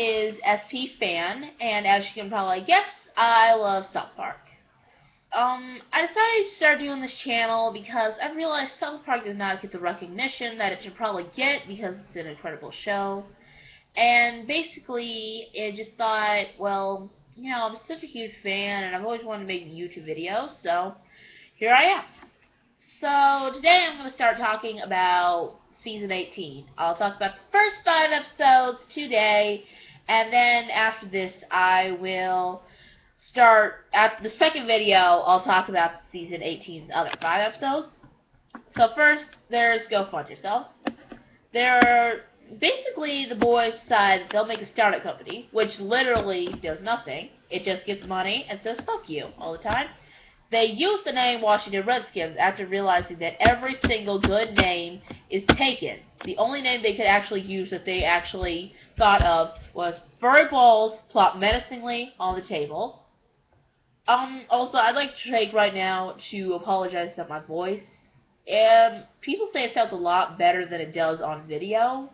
is SP Fan, and as you can probably guess, I love South Park. I decided to start doing this channel because I realized South Park does not get the recognition that it should probably get because it's an incredible show. And basically, I just thought, well, I'm such a huge fan, and I've always wanted to make YouTube videos, so here I am. So today I'm going to start talking about Season 18. I'll talk about the first 5 episodes today, and then after this I will start, at the second video, I'll talk about Season 18's other 5 episodes. So first, there's Go Fund Yourself. Basically, the boys decide that they'll make a startup company, which literally does nothing. It just gets money and says fuck you all the time. They use the name Washington Redskins after realizing that every single good name is taken. The only name they could actually use that they actually thought of was furry balls plopped menacingly on the table. Also, I'd like to take right now to apologize about my voice. People say it sounds a lot better than it does on video.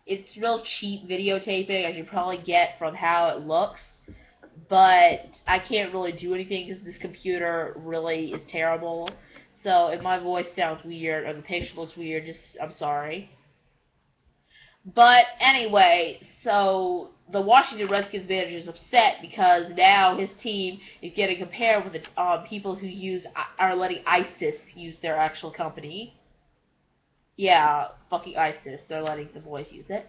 It's real cheap videotaping, as you probably get from how it looks. But I can't really do anything because this computer really is terrible. So if my voice sounds weird or the picture looks weird, I'm sorry. But anyway, so the Washington Redskins manager is upset because now his team is getting compared with the people who are letting ISIS use their actual company. Yeah, fucking ISIS. They're letting the boys use it.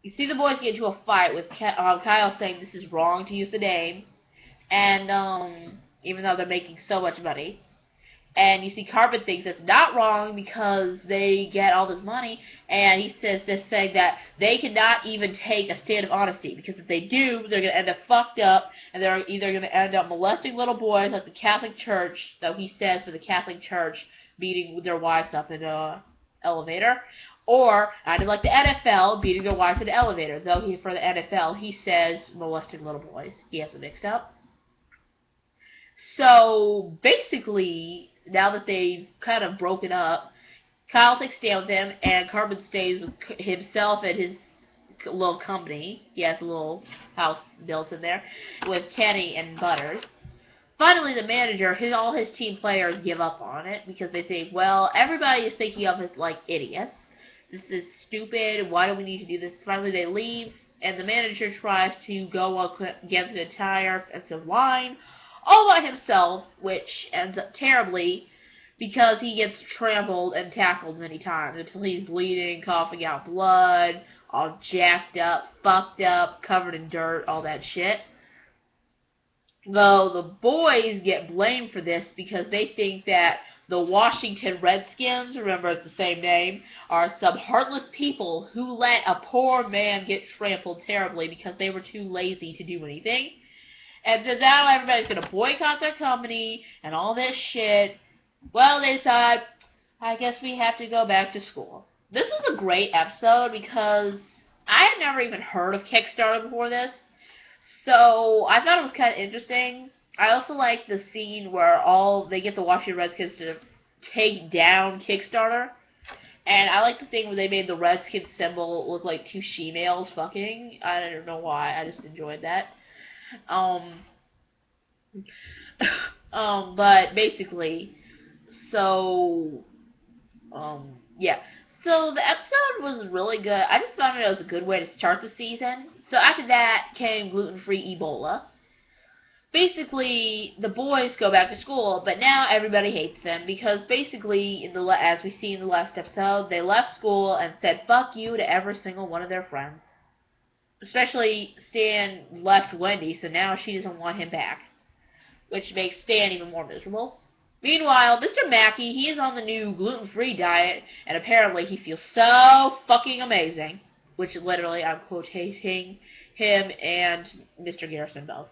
You see the boys get into a fight with Kyle saying this is wrong to use the name, and even though they're making so much money. And you see Carpet thinks it's not wrong because they get all this money, and he says this, saying that they cannot even take a stand of honesty, because if they do, they're going to end up fucked up, and they're either going to end up molesting little boys like the Catholic Church, that he says for the Catholic Church beating their wives up in an elevator, or, kind of like the NFL, beating their wives in the elevator, though for the NFL, he says molesting little boys. He has it mixed up. So, basically, now that they've kind of broken up, Kyle takes a stand with him, and Carmen stays with himself and his little company. He has a little house built in there, with Kenny and Butters. Finally, the manager, all his team players give up on it, because they think, well, everybody is thinking of us like idiots. This is stupid, why do we need to do this? Finally, they leave, and the manager tries to go up against an entire offensive line, all by himself, which ends up terribly because he gets trampled and tackled many times until he's bleeding, coughing out blood, all jacked up, fucked up, covered in dirt, all that shit. Though the boys get blamed for this because they think that the Washington Redskins, remember it's the same name, are some heartless people who let a poor man get trampled terribly because they were too lazy to do anything. And so now everybody's going to boycott their company and all this shit. Well, they decide, I guess we have to go back to school. This was a great episode because I had never even heard of Kickstarter before this. So I thought it was kind of interesting. I also like the scene where they get the Washington Redskins to take down Kickstarter. And I like the thing where they made the Redskins symbol look like 2 she-males fucking. I don't know why. I just enjoyed that. But basically, yeah. So the episode was really good. I just found it was a good way to start the season. So after that came gluten-free Ebola. Basically, the boys go back to school, but now everybody hates them because basically, as we see in the last episode, they left school and said fuck you to every single one of their friends. Especially Stan left Wendy, so now she doesn't want him back, which makes Stan even more miserable. Meanwhile, Mr. Mackey, he is on the new gluten-free diet, and apparently he feels so fucking amazing, which literally I'm quoting him and Mr. Garrison both.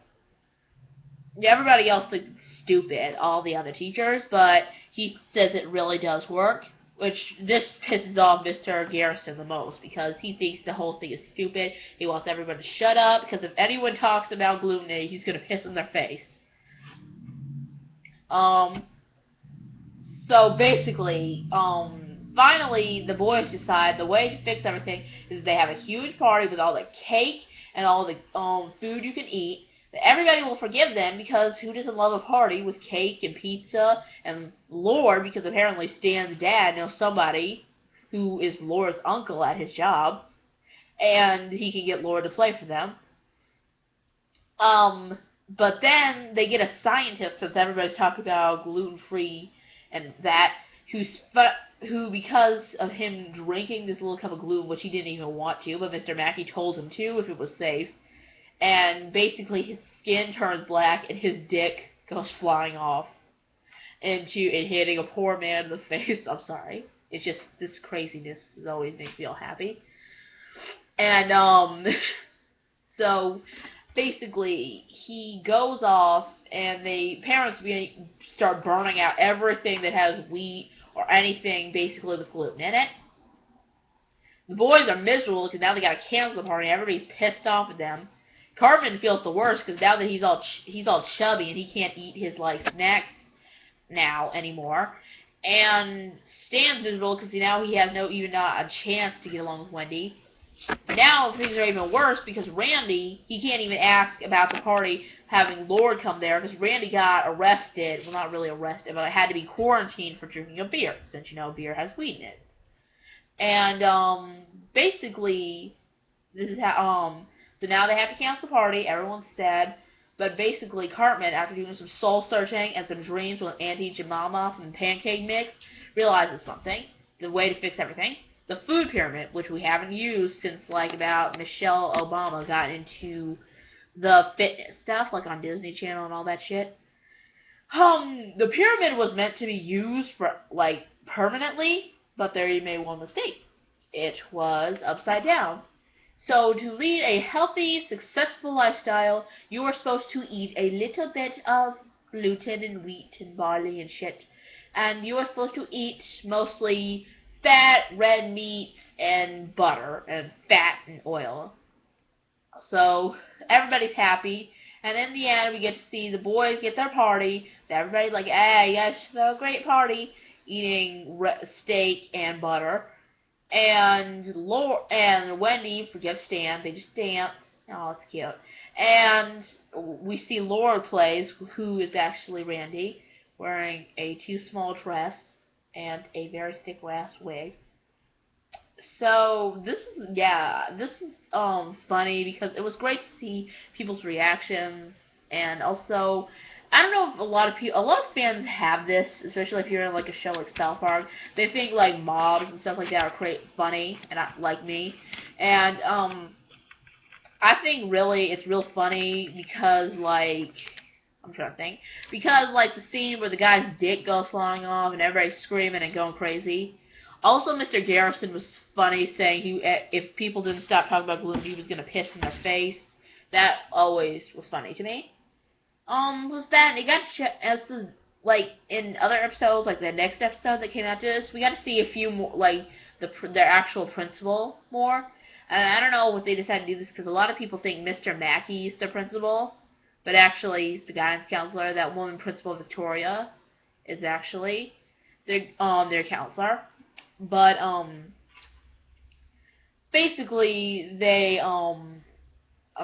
Everybody else thinks it's stupid, all the other teachers, but he says it really does work, which this pisses off Mr. Garrison the most, because he thinks the whole thing is stupid. He wants everyone to shut up, because if anyone talks about gluten, he's going to piss in their face. So basically, finally, the boys decide the way to fix everything is they have a huge party with all the cake and all the food you can eat. Everybody will forgive them because who doesn't love a party with cake and pizza and Lord, because apparently Stan's dad knows somebody who is Lord's uncle at his job, and he can get Lord to play for them. But then they get a scientist, since everybody's talking about gluten-free and that, who, because of him drinking this little cup of gluten, which he didn't even want to, but Mr. Mackey told him to if it was safe, and basically his skin turns black and his dick goes flying off and hitting a poor man in the face. I'm sorry. It's just, this craziness always makes me all happy. And, so, basically, he goes off, and the parents start burning out everything that has wheat or anything basically with gluten in it. The boys are miserable because now they gotta cancel the party. Everybody's pissed off at them. Cartman feels the worst because now that he's all chubby and he can't eat his like snacks now anymore. And Stan's miserable because now he has not a chance to get along with Wendy. Now things are even worse because Randy, he can't even ask about the party having Lord come there because Randy got arrested. Well, not really arrested, but had to be quarantined for drinking a beer, since, beer has weed in it. And, basically, this is how, so now they have to cancel the party, everyone's sad, but basically Cartman, after doing some soul searching and some dreams with Auntie Jemima from Pancake Mix, realizes something, the way to fix everything. The food pyramid, which we haven't used since, like, about Michelle Obama got into the fitness stuff, like on Disney Channel and all that shit. The pyramid was meant to be used for, like, permanently, but they made one mistake. It was upside down. So to lead a healthy, successful lifestyle, you are supposed to eat a little bit of gluten and wheat and barley and shit. And you are supposed to eat mostly fat, red meat, and butter, and fat and oil. So everybody's happy. And in the end, we get to see the boys get their party. Everybody's like, hey, you guys should have a great party, eating steak and butter. And Wendy forgives Stan. They just dance. Oh, it's cute. And we see Laura plays, who is actually Randy, wearing a too small dress and a very thick ass wig. So this is funny because it was great to see people's reactions, and also I don't know if a lot of fans have this, especially if you're in like a show like South Park. They think like mobs and stuff like that are funny, and like me, and I think really it's real funny because like I'm trying to think because like the scene where the guy's dick goes flying off and everybody's screaming and going crazy. Also, Mr. Garrison was funny, saying if people didn't stop talking about gluten, he was gonna piss in their face. That always was funny to me. Was that they got like in other episodes, like the next episode that came after this, we got to see a few more, like their actual principal more. And I don't know what they decided to do this because a lot of people think Mr. Mackey is the principal, but actually he's the guidance counselor. That woman, Principal Victoria, is actually their counselor. But basically they I'm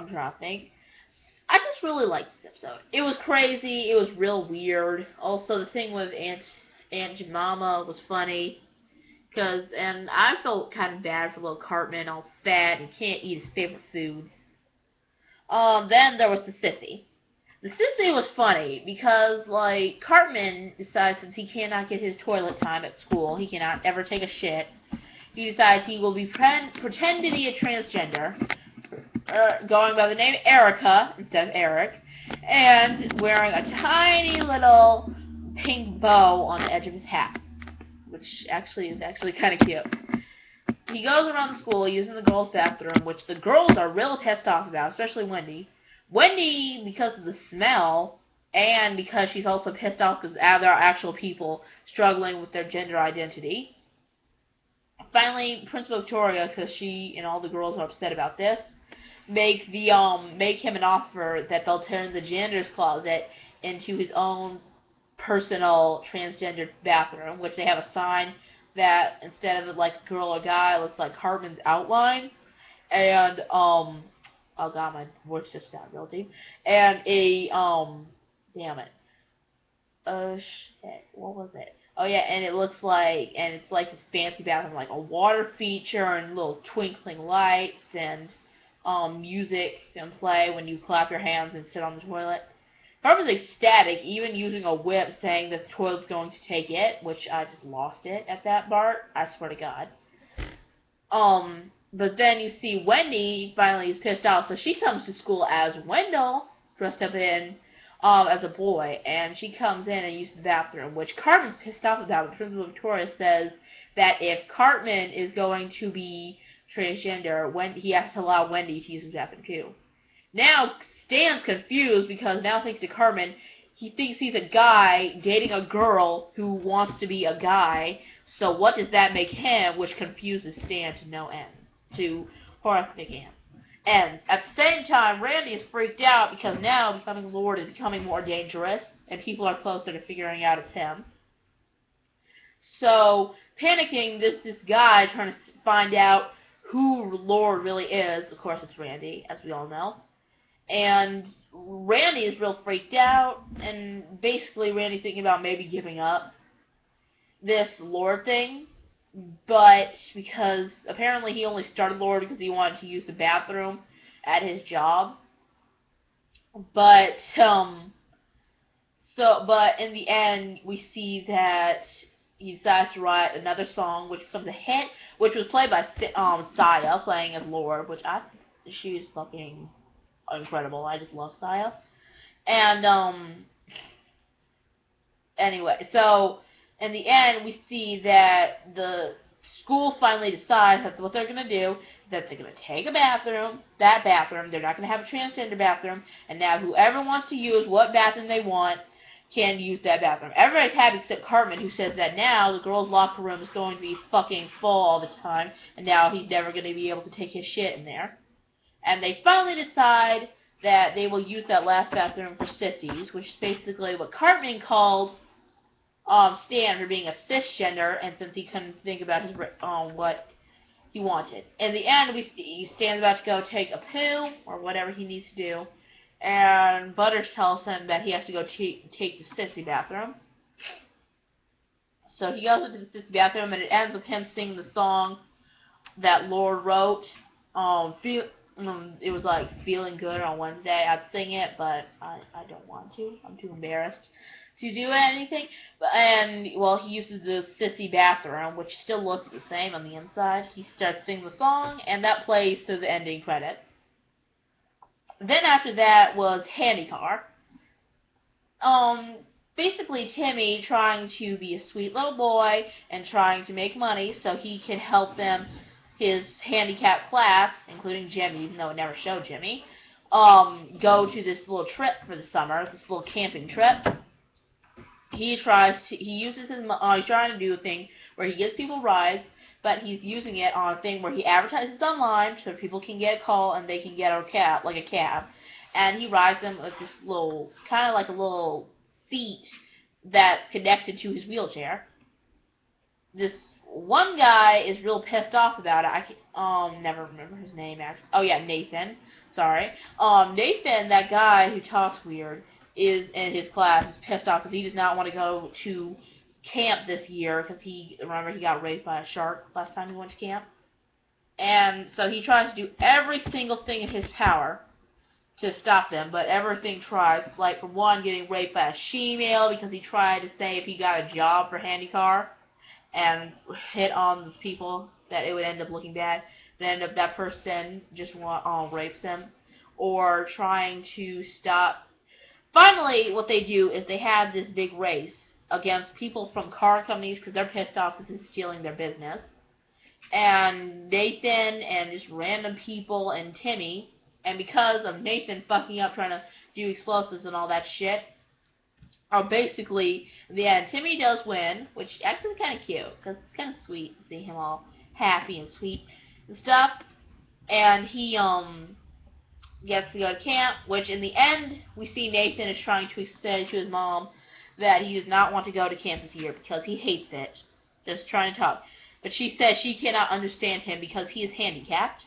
trying to think. I just really liked this episode. It was crazy. It was real weird. Also, the thing with Aunt Jemima was funny. And I felt kind of bad for little Cartman, all fat and can't eat his favorite foods. Then there was the sissy. The sissy was funny because, like, Cartman decides since he cannot get his toilet time at school, he cannot ever take a shit, he decides he will pretend to be a transgender, going by the name Erica instead of Eric, and wearing a tiny little pink bow on the edge of his hat, which is actually kind of cute. He goes around the school using the girls' bathroom, which the girls are real pissed off about, especially Wendy. Wendy, because of the smell, and because she's also pissed off because there are actual people struggling with their gender identity. Finally, Principal Victoria, because she and all the girls are upset about this, make him an offer that they'll turn the janitor's closet into his own personal transgender bathroom, which they have a sign that instead of it like a girl or guy, it looks like Cartman's outline. And, oh god, my voice just got real deep. And damn it. Shit, what was it? Oh yeah, and it looks like, and it's like this fancy bathroom, like a water feature and little twinkling lights and, music can play when you clap your hands and sit on the toilet. Cartman's ecstatic, even using a whip, saying that the toilet's going to take it, which I just lost it at that part, I swear to God. But then you see Wendy finally is pissed off, so she comes to school as Wendell, dressed up in, as a boy, and she comes in and uses the bathroom, which Cartman's pissed off about. But Principal Victoria says that if Cartman is going to be transgender, he has to allow Wendy to use his bathroom too. Now Stan's confused because now thanks to Cartman, he thinks he's a guy dating a girl who wants to be a guy. So what does that make him? Which confuses Stan to no end, to horrific ends. At the same time, Randy is freaked out because now becoming Lord is becoming more dangerous, and people are closer to figuring out it's him. So, panicking, this guy trying to find out who Lord really is. Of course, it's Randy, as we all know. And Randy is real freaked out, and basically Randy's thinking about maybe giving up this Lord thing, but because apparently he only started Lord because he wanted to use the bathroom at his job. But but in the end, we see that he decides to write another song, which becomes a hit, which was played by Saya, playing as Lord, which she's fucking incredible. I just love Saya. And anyway, so in the end, we see that the school finally decides that what they're going to do, that they're going to take that bathroom, they're not going to have a transgender bathroom, and now whoever wants to use what bathroom they want can use that bathroom. Everybody's happy except Cartman, who says that now the girls' locker room is going to be fucking full all the time, and now he's never going to be able to take his shit in there. And they finally decide that they will use that last bathroom for sissies, which is basically what Cartman called Stan for being a cisgender, and since he couldn't think about his what he wanted. In the end, we see Stan's about to go take a poo, or whatever he needs to do, and Butters tells him that he has to go take the sissy bathroom. So he goes into the sissy bathroom, and it ends with him singing the song that Lord wrote. It was like Feeling Good on Wednesday. I'd sing it, but I don't want to. I'm too embarrassed to do anything. And, well, he uses the sissy bathroom, which still looks the same on the inside. He starts singing the song, and that plays through the ending credits. Then after that was Handy Car. Basically Timmy trying to be a sweet little boy and trying to make money so he can help them, his handicapped class, including Jimmy, even though it never showed Jimmy, go to this little trip for the summer, this little camping trip. He's trying to do a thing where he gives people rides, but he's using it on a thing where he advertises online so people can get a call and they can get a cab, and he rides them with this little, kind of like a little seat that's connected to his wheelchair. This one guy is real pissed off about it. I never remember his name actually. Oh yeah, Nathan. Sorry. Nathan, that guy who talks weird, is in his class is pissed off because he does not want to go to camp this year because he got raped by a shark last time he went to camp. And so he tries to do every single thing in his power to stop them, but everything tries, like for one, getting raped by a she-male because he tried to say if he got a job for Handycar and hit on the people that it would end up looking bad, then end up that person just rapes him, or trying to stop. Finally, what they do is they have this big race against people from car companies because they're pissed off because it's stealing their business. And Nathan and just random people and Timmy, and because of Nathan fucking up trying to do explosives and all that shit, are basically, in the end, Timmy does win, which actually is kind of cute, because it's kind of sweet to see him all happy and sweet and stuff. And he gets to go to camp, which in the end, we see Nathan is trying to say to his mom that he does not want to go to camp this year because he hates it. just trying to talk. But she says she cannot understand him because he is handicapped.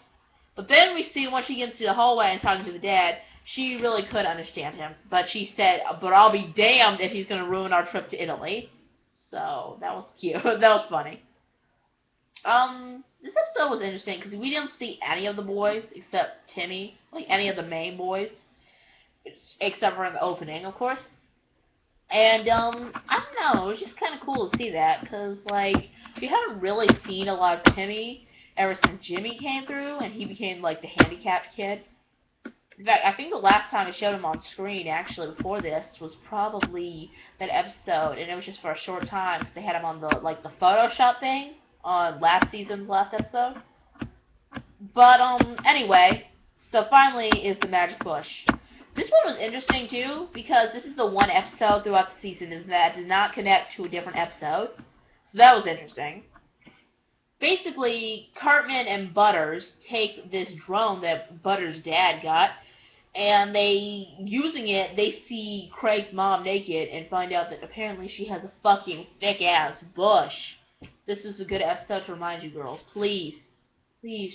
But then we see once she gets into the hallway and talking to the dad, she really could understand him. But she said, but I'll be damned if he's going to ruin our trip to Italy. So, that was cute. That was funny. This episode was interesting because we didn't see any of the boys except Timmy. Like, any of the main boys. Except for in the opening, of course. And, I don't know, it was just kind of cool to see that, because, like, we haven't really seen a lot of Timmy ever since Jimmy came through, and he became, like, the handicapped kid. In fact, I think the last time I showed him on screen, actually, before this, was probably that episode, and it was just for a short time, because they had him on the, like, the Photoshop thing on last season's last episode. But, anyway, so finally is the magic bush. This one was interesting, too, because this is the one episode throughout the season that does not connect to a different episode. So that was interesting. Basically, Cartman and Butters take this drone that Butters' dad got, and using it, they see Craig's mom naked and find out that apparently she has a fucking thick-ass bush. This is a good episode to remind you girls. Please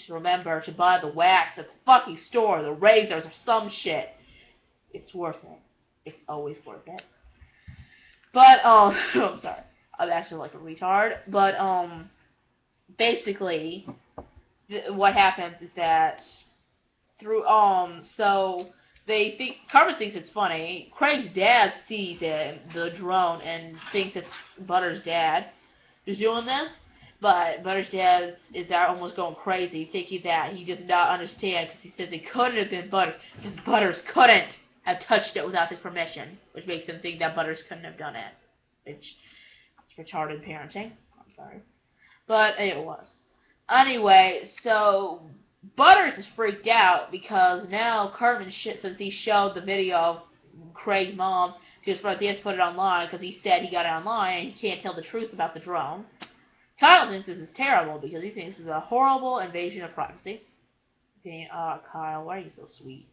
remember to buy the wax at the fucking store, the razors, or some shit. It's worth it. It's always worth it. But, I'm sorry. I'm actually like a retard. But, basically, what happens is that so Cartman thinks it's funny. Craig's dad sees the drone and thinks it's Butter's dad who's doing this. But Butter's dad is almost going crazy, thinking that he does not understand, because he says it couldn't have been Butters, because Butters couldn't have touched it without his permission, which makes him think that Butters couldn't have done it, which is retarded parenting. I'm sorry. But it was. Anyway, so Butters is freaked out because now Cartman, since he showed the video of Craig's mom, he has to put it online because he said he got it online and he can't tell the truth about the drone. Kyle thinks this is terrible because he thinks this is a horrible invasion of privacy. Kyle, why are you so sweet?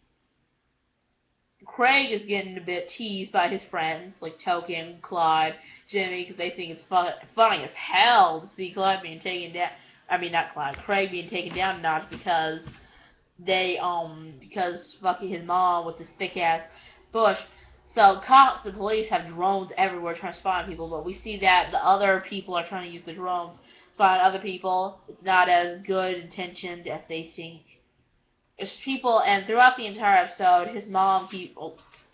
Craig is getting a bit teased by his friends, like Token, Clyde, Jimmy, because they think it's funny as hell to see Clyde being taken down. I mean, not Clyde, Craig being taken down a notch because because fucking his mom with this thick-ass bush. So cops and police have drones everywhere trying to spy on people, but we see that the other people are trying to use the drones to spy on other people. It's not as good intentioned as they think. There's people, and throughout the entire episode,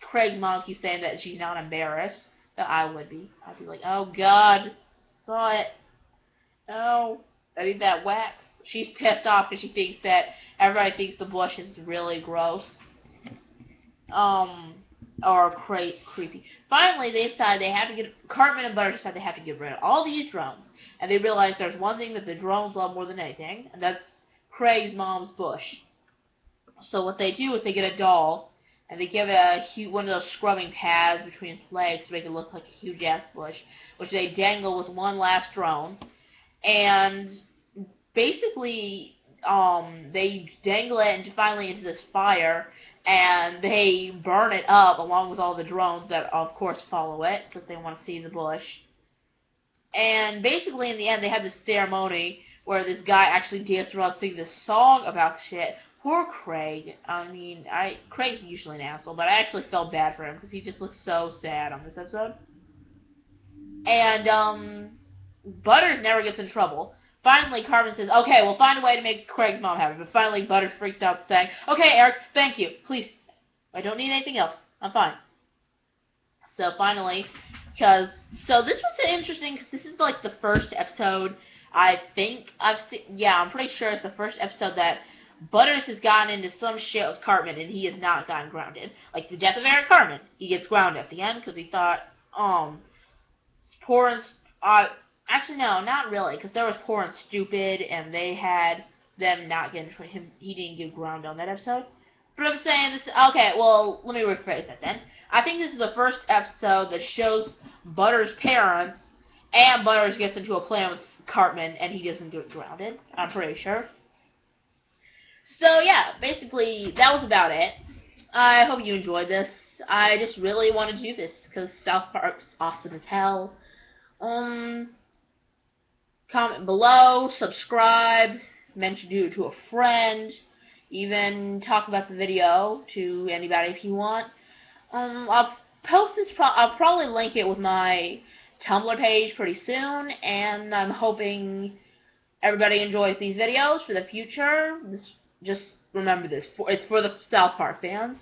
Craig's mom keeps saying that she's not embarrassed. That I would be. I'd be like, oh God, saw it. No, I need that wax. She's pissed off because she thinks that everybody thinks the bush is really gross. Or creepy. Finally, they decide Cartman and Butters decide they have to get rid of all these drones. And they realize there's one thing that the drones love more than anything, and that's Craig's mom's bush. So what they do is they get a doll, and they give it one of those scrubbing pads between its legs to make it look like a huge-ass bush, which they dangle with one last drone. And basically, they dangle it finally into this fire, and they burn it up along with all the drones that, of course, follow it, because they want to see the bush. And basically, in the end, they have this ceremony where this guy actually dances around singing this song about shit. Poor Craig. I mean, Craig's usually an asshole, but I actually felt bad for him because he just looks so sad on this episode. And, Butters never gets in trouble. Finally, Cartman says, okay, we'll find a way to make Craig's mom happy. But finally, Butters freaks out saying, okay, Eric, thank you. Please, I don't need anything else. I'm fine. So finally, so this was interesting because this is like the first episode I think I've seen. Yeah, I'm pretty sure it's the first episode that Butters has gotten into some shit with Cartman, and he has not gotten grounded. Like the death of Eric Cartman, he gets grounded at the end because he thought, poor and actually no, not really, because there was Poor and Stupid, and they had them not getting him. He didn't get grounded on that episode. But I'm saying this. Okay, well, let me rephrase that then. I think this is the first episode that shows Butters' parents, and Butters gets into a plan with Cartman, and he doesn't get grounded. I'm pretty sure. So, yeah, basically, that was about it. I hope you enjoyed this. I just really wanted to do this, because South Park's awesome as hell. comment below, subscribe, mention it to a friend, even talk about the video to anybody if you want. I'll post this. I'll probably link it with my Tumblr page pretty soon, and I'm hoping everybody enjoys these videos for the future. Just remember this. It's for the South Park fans.